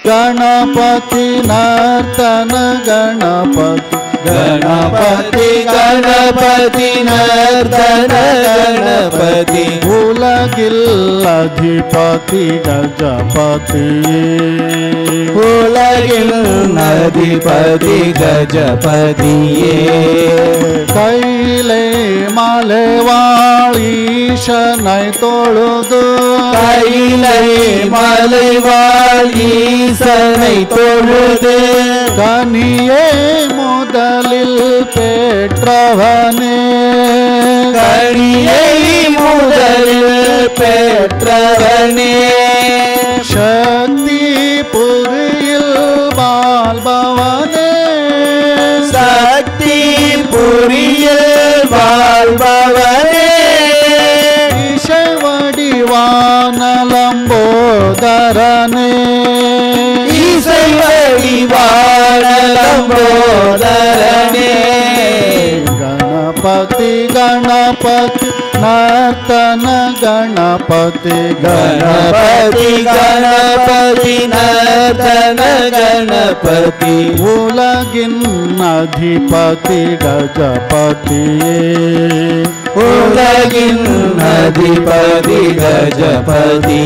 गणपति नर्तन गणपति गणपति गणपति नर्तन गणपति उलगिल्लधिपति गजपति उलगिल्लधिपति गजपति कैले मलेवाळीशनै तोळुदु कैले मलेवाळीशनै तोळुदु कनिये முதலில் பெற்றவனே கனியை முதலில் பெற்றவனே சக்தி புரியில் வாழ்பவனே சக்தி புரியில் வாழ்பவனே இசை வடிவானலம்போதரனே இசை வடிவானலம்போதரனே गणपति गणपति नर्तन गणपति गणपति गणपति नर्तन गणपति उलगिन अधिपति गजपति उलगिन अधिपति गजपति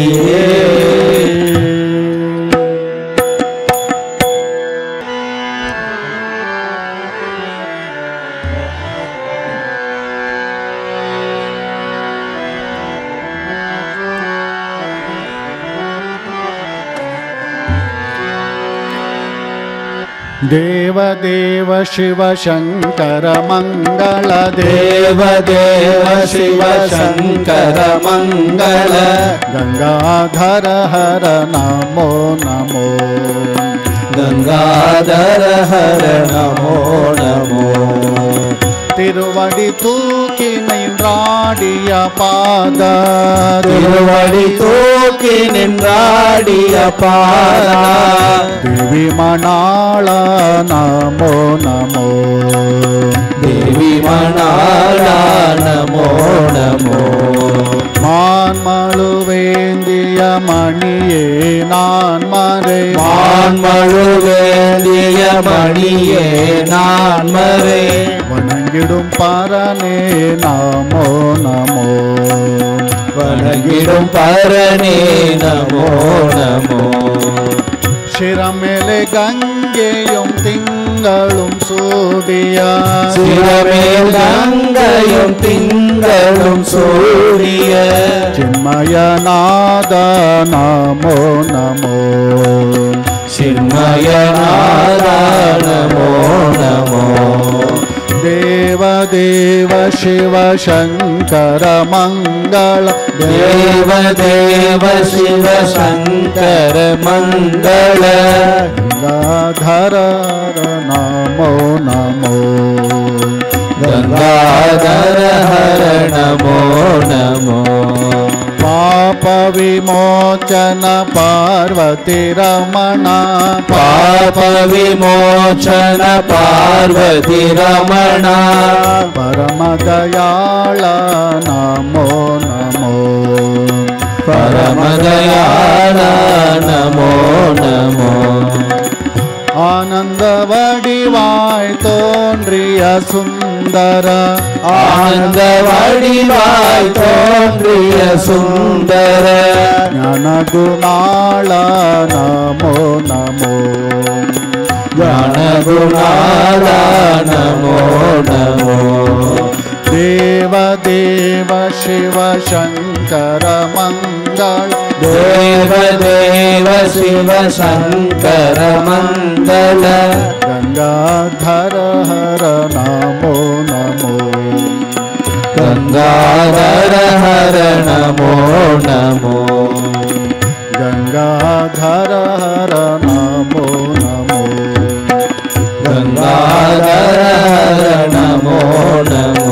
देव देव शिव शंकर मंगल देव देव शिव शंकर मंगल गंगाधर हर नमो नमो गंगाधर हर नमो नमो तिरुवडी तूकी निन्राडिय पाद तिरुवडी तूकी निन्राडिय पाद देवी मणाल नमो नमो देवी मणाल नमो नमो मान्मळुवेंदिय मणिये नान मरे मान्मळुवेंदिय मणिये नान मरे वणंगिडुम परने नमो नमो वणंगिडुम परने नमो नमो शिरमेले गंगेयुम तिंगलुम सूडिय शिरमेल गंगयुम तिंगलुम सूडिय चिन्मय नाद नमो नमो चिन्मय नाद नमो नमो देव देव शिव शंकर मंगल देव देव शिव शंकर मंगल गंगाधर नमो नमो गंगाधर हर नमो नमो पाप विमोचन पार्वती रमण पाप विमोचन पार्वती रमण परम दयाल नमो नमो परम दयाल नमो नमो आनंद वडिवाय तोन्रिय सुंदर आनंद वडिवाय तोन्रिय सुंदर ज्ञान गुणाल नमो नमो ज्ञान गुणाल नमो नमो देव देव शिव शंकर मंगल देव देव शिव शंकर मंगल गंगाधर हर नमो नमो गंगाधर हर नमो नमो गंगाधर हर नमो नमो गंगाधर हर नमो नमो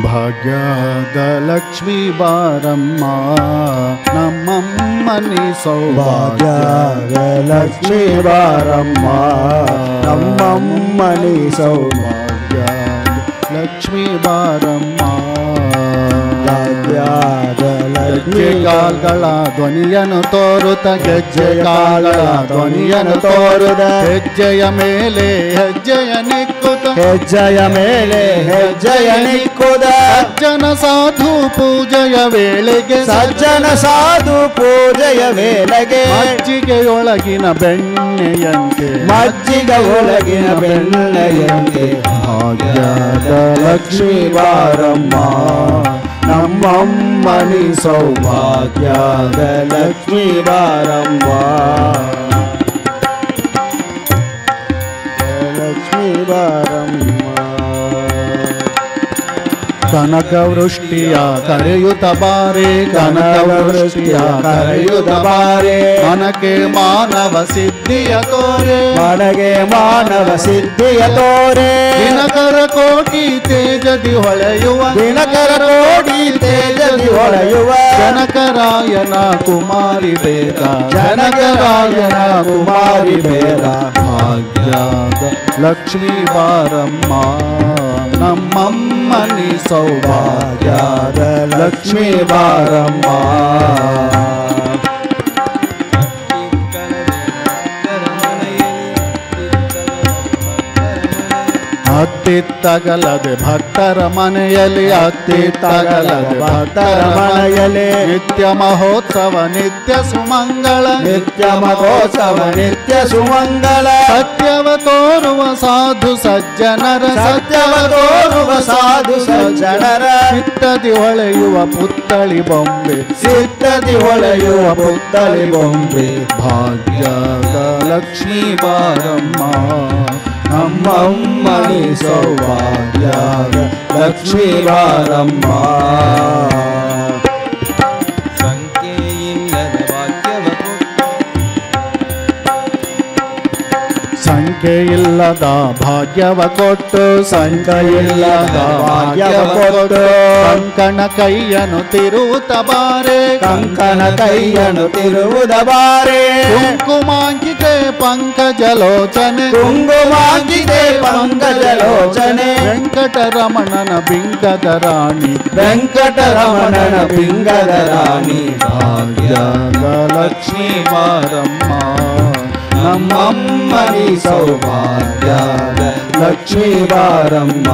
ಭಾಗ್ಯದ ಲಕ್ಷ್ಮೀ ಬಾರಮ್ಮ ನಮ್ಮಮ್ಮನಿ ಸೌಭಾಗ್ಯ ಭಾಗ್ಯದ ಲಕ್ಷ್ಮೀ ಬಾರಮ್ಮ ನಮ್ಮಮ್ಮನಿ ಸೌಭಾಗ್ಯ ಲಕ್ಷ್ಮೀ ಬಾರಮ್ಮ ಭಾಗ್ಯದ ಲಕ್ಷ್ಮೀ ಕಾಲ್ಗಳ ಧ್ವನಿಯನ್ನು ತೋರುತ್ತ ಗೆಜ್ಜೆ ಕಾಲ್ಗಳ ಧ್ವನಿಯನ್ನು ತೋರುತ್ತ ಹೆಜ್ಜೆಯ ಮೇಲೆ ಹೆಜ್ಜೆಯ ನಿಕ್ಕುತ್ತ ಹೆಜ್ಜೆಯ ಮೇಲೆ ಹೆಜ್ಜೆಯ ನಿಕ್ಕುದ ಸಜ್ಜನ ಸಾಧು ಪೂಜೆಯ ವೇಳೆಗೆ ಸಜ್ಜನ ಸಾಧು ಪೂಜೆಯ ವೇಳೆಗೆ ಮಜ್ಜಿಗೆಯೊಳಗಿನ ಬೆಣ್ಣೆಯಂತೆ ಮಜ್ಜಿಗೆ ಒಳಗಿನ ಬೆಣ್ಣೆಯಂತೆ ಭಾಗ್ಯದ ಲಕ್ಷ್ಮೀ ಬಾರಮ್ಮ ನಮ್ಮಮ್ಮನಿ ಸೌಭಾಗ್ಯದ ಲಕ್ಷ್ಮೀ ಬಾರಮ್ಮ ಲಕ್ಷ್ಮೀ ಬಾರಮ್ಮ ಕನಕವೃಷ್ಟಿಯ ಕರೆಯುತ್ತ ಬಾರೆ ಕನಕವೃಷ್ಟಿಯ ಕರೆಯುತ್ತ ಬಾರೆ ಮನಕ್ಕೆ ಮಾನವ ಸಿದ್ಧಿಯ ತೋರೆ ಮನಗೆ ಮಾನವ ಸಿದ್ಧಿಯ ತೋರೆ ದಿನಕರ ಕೋಟಿ ತೇಜದಿ ಹೊಳೆಯುವ ದಿನಕರ ಕೋಟಿ ತೇಜದಿ ಹೊಳೆಯುವ ಜನಕರಾಯನ ಕುಮಾರಿ ಬೇದ ಜನಕರಾಯನ ಕುಮಾರಿ ಬೇದ ಭಾಗ್ಯದ ಲಕ್ಷ್ಮೀ ಬಾರಮ್ಮ ನಮ್ಮಮ್ಮನಿ ಸೌಭಾಗ್ಯದ ಲಕ್ಷ್ಮೀ ಬಾರಮ್ಮ ಅತ್ತಿತ್ತಗಲದೆ ಭಕ್ತರ ಮನೆಯಲ್ಲಿ ಅತ್ತಿತ್ತಗಲದೆ ಭಕ್ತರ ಮನೆಯಲ್ಲಿ ನಿತ್ಯ ಮಹೋತ್ಸವ ನಿತ್ಯ ಸುಮಂಗಳ ನಿತ್ಯ ಮಹೋತ್ಸವ ನಿತ್ಯ ಸುಮಂಗಲ ಸತ್ಯವ ತೋರುವ ಸಾಧು ಸಜ್ಜನರ ಸತ್ಯವ ತೋರುವ ಸಾಧು ಸಜ್ಜನರ ಚಿತ್ತದಿ ಹೊಳೆಯುವ ಪುತ್ತಳಿ ಬೊಂಬೆ ಸಿದ್ಧದಿ ಹೊಳೆಯುವ ಪುತ್ತಳಿ ಬೊಂಬೆ ಭಾಗ್ಯದ ಲಕ್ಷ್ಮೀ ಬಾರಮ್ಮ ನಮ್ಮಮ್ಮನಿ ಸೌಭಾಗ್ಯದ ಲಕ್ಷ್ಮೀ ಬಾರಮ್ಮ ಸಂಖ್ಯೆಯಿಲ್ಲದ ಭಾಗ್ಯವ ಕೊಟ್ಟು ಸಂಖ್ಯೆಯಿಲ್ಲದ ಭಾಗ್ಯವ ಕೊಟ್ಟು ಕಂಕಣ ಕೈಯನ್ನು ತಿರುವುತ್ತ ಬಾರೆ ಕಂಕಣ ಕೈಯನ್ನು ತಿರುವುದ ಬಾರೆ ಕುಂಕುಮಾಂಕಿತೆ ಪಂಕಜಲೋಚನೆ ಕುಂಕುಮಾಂಕಿತೆ ಪಂಕಜಲೋಚನೆ ವೆಂಕಟರಮಣನ ಬಿಂಗದ ರಾಣಿ ವೆಂಕಟರಮಣನ ಪಿಂಗದ ರಾಣಿ ಭಾಗ್ಯದ ಲಕ್ಷ್ಮೀ ಬಾರಮ್ಮ ನಮ್ಮಮ್ಮನಿ ಸೌಭಾಗ್ಯದ ಲಕ್ಷ್ಮೀ ಬಾರಮ್ಮ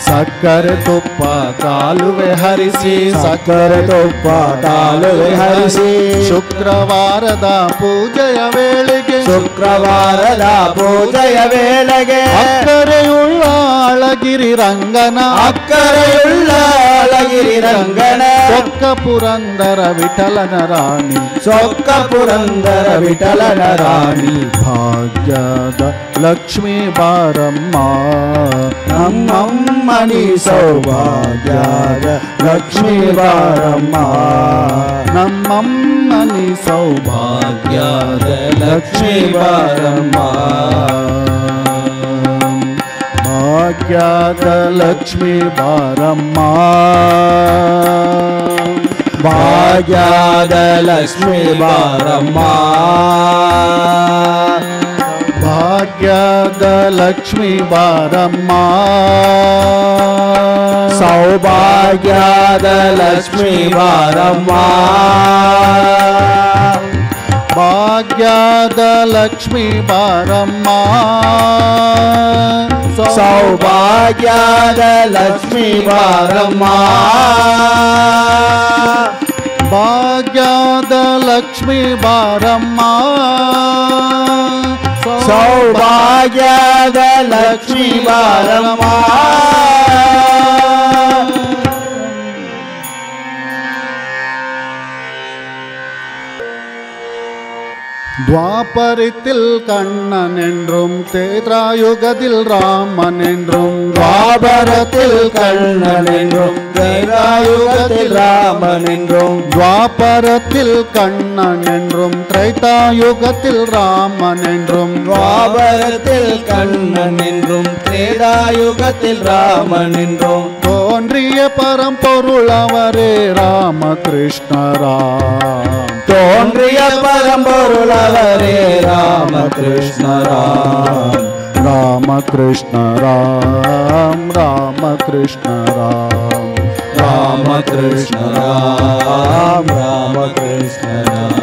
ಸಕ್ಕರೆ ತುಪ್ಪ ಕಾಲುವೆ ಹರಿಸಿ ಸಕ್ಕರೆ ತುಪ್ಪ ಕಾಲುವೆ ಹರಿಸಿ ಶುಕ್ರವಾರದ ಪೂಜೆಯ ವೇಳೆಗೆ ಶುಕ್ರವಾರದ ಪೂಜೆಯ ವೇಳೆಗೆ ಅಕ್ಕರೆಯುಳ್ಳ ಅಳಗಿರಿ ರಂಗನ ಅಕ್ಕರೆಯುಳ್ಳ ಅಳಗಿರಿ ರಂಗನ ಚೊಕ್ಕ ಪುರಂದರ ವಿಠಲನ ರಾಣಿ ಚೊಕ್ಕ ಪುರಂದರ ವಿಠಲನ ರಾಣಿ ಭಾಗ್ಯದ ಲಕ್ಷ್ಮೀ ಬಾರಮ್ಮ ನಮ್ಮಮ್ಮನಿ ಸೌಭಾಗ್ಯದ ಲಕ್ಷ್ಮೀ ಬಾರಮ್ಮ ನಮ್ಮಮ್ಮನಿ ಸೌಭಾಗ್ಯದ ಲಕ್ಷ್ಮೀ ಬಾರಮ್ಮ ಭಾಗ್ಯದ ಲಕ್ಷ್ಮೀ ಬಾರಮ್ಮ ಭಾಗ್ಯದ ಲಕ್ಷ್ಮೀ ಬಾರಮ್ಮ ಭಾಗ್ಯದ ಲಕ್ಷ್ಮೀ ಬಾರಮ್ಮ ಸೌಭಾಗ್ಯದ ಲಕ್ಷ್ಮೀ ಬಾರಮ್ಮ ಭಾಗ್ಯದ ಲಕ್ಷ್ಮೀ ಬಾರಮ್ಮ ಸೌಭಾಗ್ಯದ ಲಕ್ಷ್ಮೀ ಬಾರಮ್ಮ ಭಾಗ್ಯದ ಲಕ್ಷ್ಮೀ ಬಾರಮ್ಮ ಸೌಭಾಗ್ಯದ ಲಕ್ಷ್ಮೀ ಬಾರಮ್ಮ துவாபரத்தில் கண்ணன் என்றும் திரேதாயுகத்தில் ராமன் என்றும் துவாபரத்தில் கண்ணன் என்றும் திரேதாயுகத்தில் ராமன் என்றும் துவாபரத்தில் கண்ணன் என்றும் திரேதாயுகத்தில் ராமன் என்றும் துவாபரத்தில் கண்ணன் என்றும் திரேதாயுகத்தில் ராமன் என்றும் தோன்றிய பரம்பொருள் அவரே ராமகிருஷ்ணராம் தோன்றிய பரம்பொருள் அவரே ராமகிருஷ்ணராம் ராமகிருஷ்ணராம் ராமகிருஷ்ணராம் ராமகிருஷ்ணராம் ராமகிருஷ்ணராம்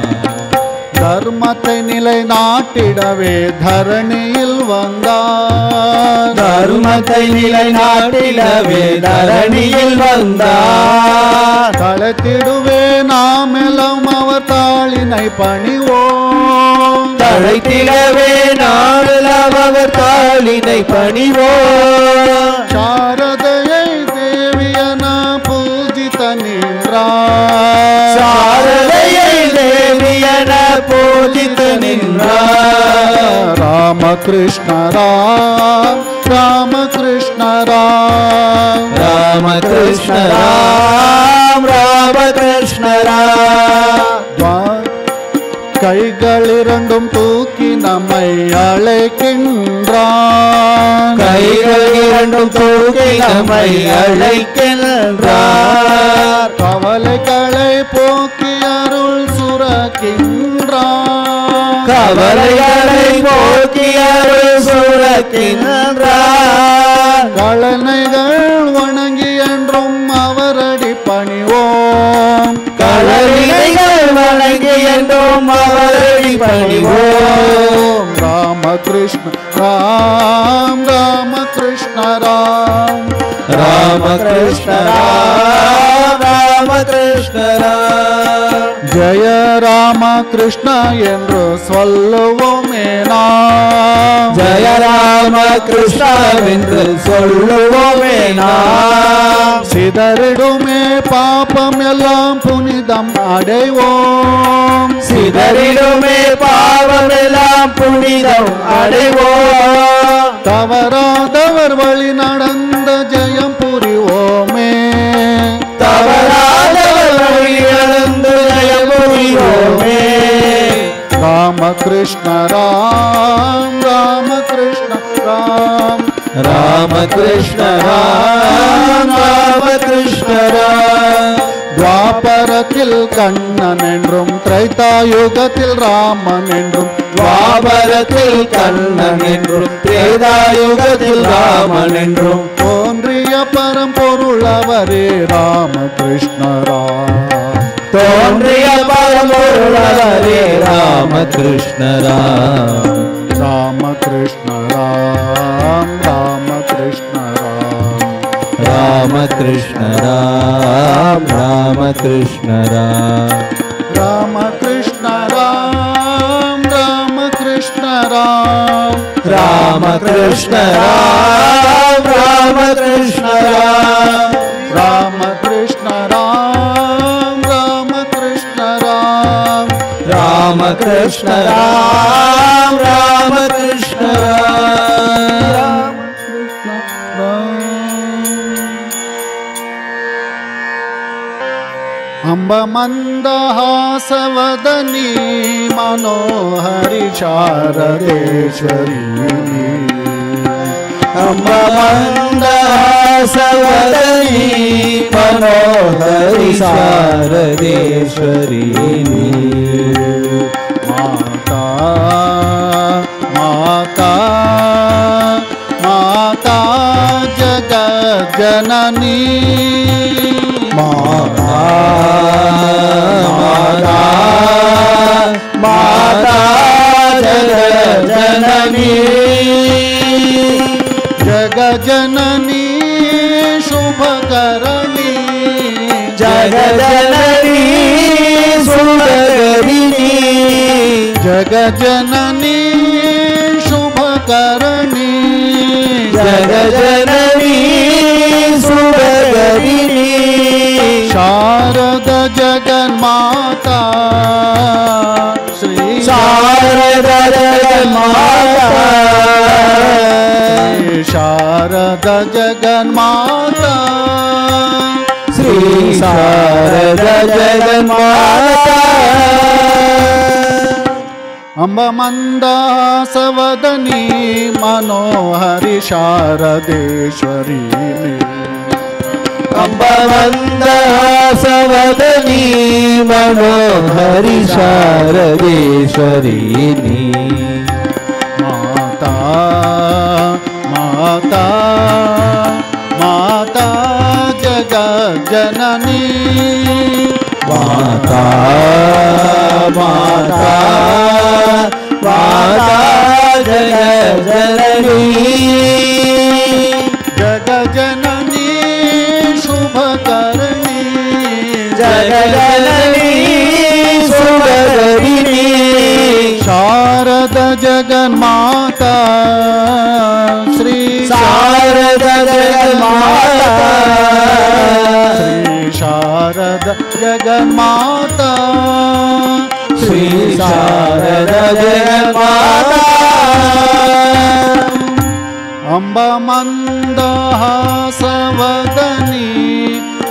தர்மத்தை நிலைநாட்டிடவே தரணியில் வந்தார் தர்மத்தை நிலைநாட்டிடவே தரணியில் வந்தார் தளத்திடுவே நாமெல்லாம் அவர் தாளினை பணிவோம் தழைத்திடவே நாளெல்லாம் அவர் தாளினை பணிவோம் சாரதையை தேவியன பூஜித்த நின்றார் சாரதையை தேவியன பூஜித்த நின்றார் ராமகிருஷ்ணராம் ராமகிருஷ்ணராம் ராமகிருஷ்ணராம் ராமகிருஷ்ணராம் கைகள் இரண்டும் தூக்கி நம்மை அழைக்கின்றான் கைகள் இரண்டும் தூக்கி நம்மை அழைக்கின்றார் கவலைகளை போக்கி அருள் சுரக்கின்றான் கவலைகளை போக்கி அருள் சுரக்கின்றார் கலனைகள் வணங்கி என்றும் அவரடி பணிவோம் கலனைகள் வணங்கி என்றும் அவரடி பணிவோம் ராமகிருஷ்ண ராம் ராமகிருஷ்ண ராம் ராமகிருஷ்ண ராம் ராமகிருஷ்ண ராம் ஜெய ராமகிருஷ்ண என்று சொல்லுவோமே நாம் ஜெய ராமகிருஷ்ண என்று சொல்லுவோமே நாம் சிதறிடுமே பாபம் எல்லாம் புனிதம் அடைவோம் சிதறிடுமே பாவமெல்லாம் புனிதம் அடைவோம் தவறாதவர் வழி நடந்த ஜெயம் புரிவோமே தவறாதவர் வழி நடந்து ஜெயம் புரிவோமே ராமகிருஷ்ண ராம் ராமகிருஷ்ண ராம் ராமகிருஷ்ண ராம் ராமகிருஷ்ண ராம் துவாபரத்தில் கண்ணன் என்றும் திரேதாயுகத்தில் ராமன் என்றும் துவாபரத்தில் கண்ணன் என்றும் திரேதாயுகத்தில் ராமன் என்றும் தோன்றிய பரம்பொருள் அவரே ராமகிருஷ்ணராம் தோன்றிய பரம்பொருள் அவரே ராமகிருஷ்ணராம் ராமகிருஷ்ணராம் ராமகிருஷ்ணராம் ராமகிருஷ்ணராம் ராமகிருஷ்ணராம் ராமகிருஷ்ணராம் ராமகிருஷ்ணராம் ராமகிருஷ்ணராம் ராமகிருஷ்ணராம் ராமகிருஷ்ணராம் ராமகிருஷ்ணராம் ராமகிருஷ்ணராம் ராமகிருஷ்ணராம் अंब मंदहासवदनी मनोहरि शारदेश्वरी अंब मंदहासवदनी मनोहरि शारदेश्वरी माता माता माता जगज्जननी माता माता माता जगज्जननी जगज्जननी शुभकरणी जगज्जननी शुभकरिणी जगज्जननी शुभकरणी जगज्जननी शुभकरिणी शारद जगन्माता श्री शारद जगन्माता शारदा जगन्माता श्री शारदा जगन्माता अम्ब मंदासवदनी मनोहरि शारदेश्वरी अम्ब मंदासवदनी मनोहरि शारदेश्वरी माता माता माता जगज्जननी माता माता माता जगज्जननी जगज्जननी शुभकरणी जगज्जननी शुभकरिणी शारदा जगन्माता श्री शारदा जगन्माता श्री शारदा जगन्माता श्री शारदा जगन्माता अम्ब मंदहासवदनी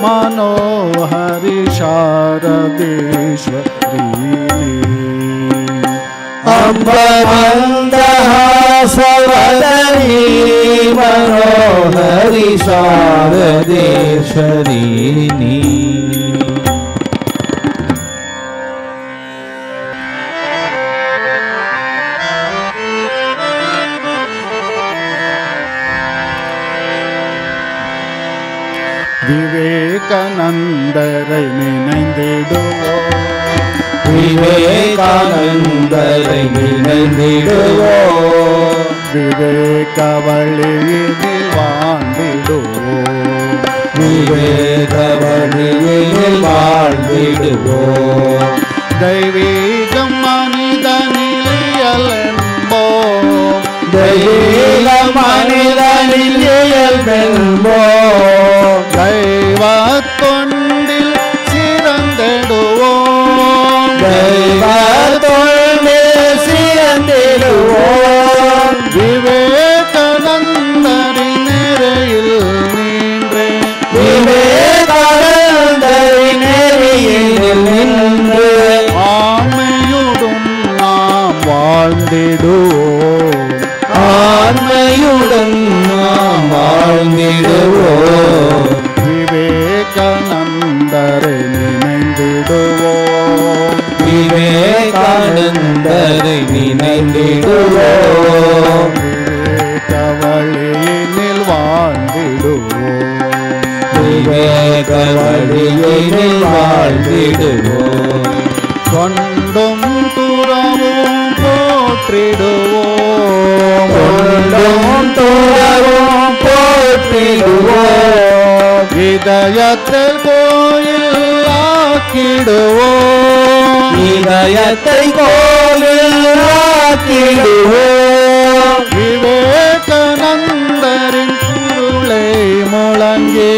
मनोहरि शारदेश्वरी अम्ब मंदहासवदनी मनोहरि शारदेश्वरी विवेकानंदரை நினைந்திடுவோம் विवेकानंदரை நினைந்திடுவோம் விவேக வழியில் வாழ்ந்திடுவோம் விவேக வழியில் வாழ்ந்திடுவோம் தெய்வீகம் மனிதனில் என்போம் தெய்வீக மனிதனில் இயல்பென்போம் தெய்வ தொண்டில் சிறந்திடுவோம் தெய்வ தொண்டில் சிறந்திடுவோம் விவேகானந்தரின் நிறையில் நின்றே விவேகானந்தரின் நெறியில் நின்று ஆமையுடன் நாம் வாழ்ந்திடுவோம் ஆண்மையுடன் நாம் வாழ்ந்திடுவோம் விவேகானந்தரை நினைந்திடுவோம் விவேகானந்தரை நினைந்திடுவோம் விவேக வழியினில் வாழ்ந்திடுவோம் விவேக வழியினில் வாழ்ந்திடுவோம் கொண்டும் துறவும் போற்றிடுவோம் கொண்டும் துறவும் போற்றிடுவோம் இதயத்தில் கோயில் ஆக்கிடுவோம் இதயத்தை கோவில் ஆக்கிடுவோம் விவேகானந்தரின் குருளை முழங்கி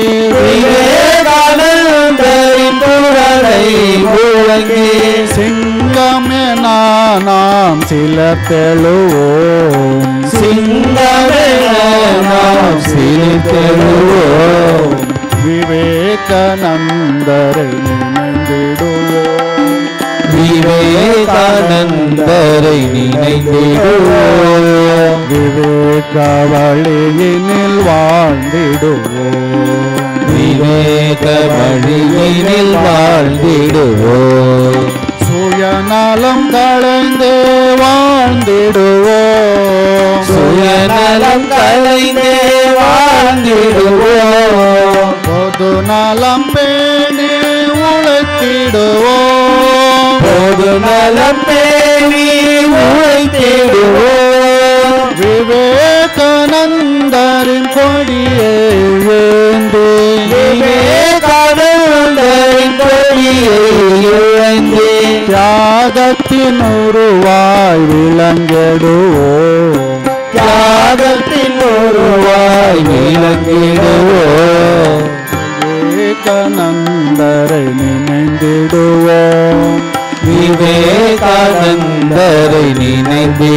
விவேகானந்தரின் புகழை முழங்கி சிங்கமென நாம் சிலத்தெழுவோம் சிங்கமென நாம் சிரித்தெழுவோம் விவேகானந்தரை நினைந்திடுவோம் விவேகானந்தரை நினைந்திடுவோம் விவேக வழியினில் வாழ்ந்திடுவோம் விவேக வழியினில் வாழ்ந்திடுவோம் சுயநலம் களைந்து வாழ்ந்திடுவோம் சுயநலம் கலைந்தே வாழ்ந்திடுவோம் பொது நலம் பேணி உழைத்திடுவோம் பொது நலம் பேணி உழைத்திடுவோம் விவேகானந்தரின் கொடியை ஏந்தி விவேகானந்தரின் கொடியை இழந்து தியாகத்தின் உருவாய் விளங்கிடுவோம் தியாகத்தின் ஒருவாய் விளங்கிடுவோம் விவேகானந்தரை நினைந்திடுவோம் விவேகானந்தரை நினைந்திடுவோம்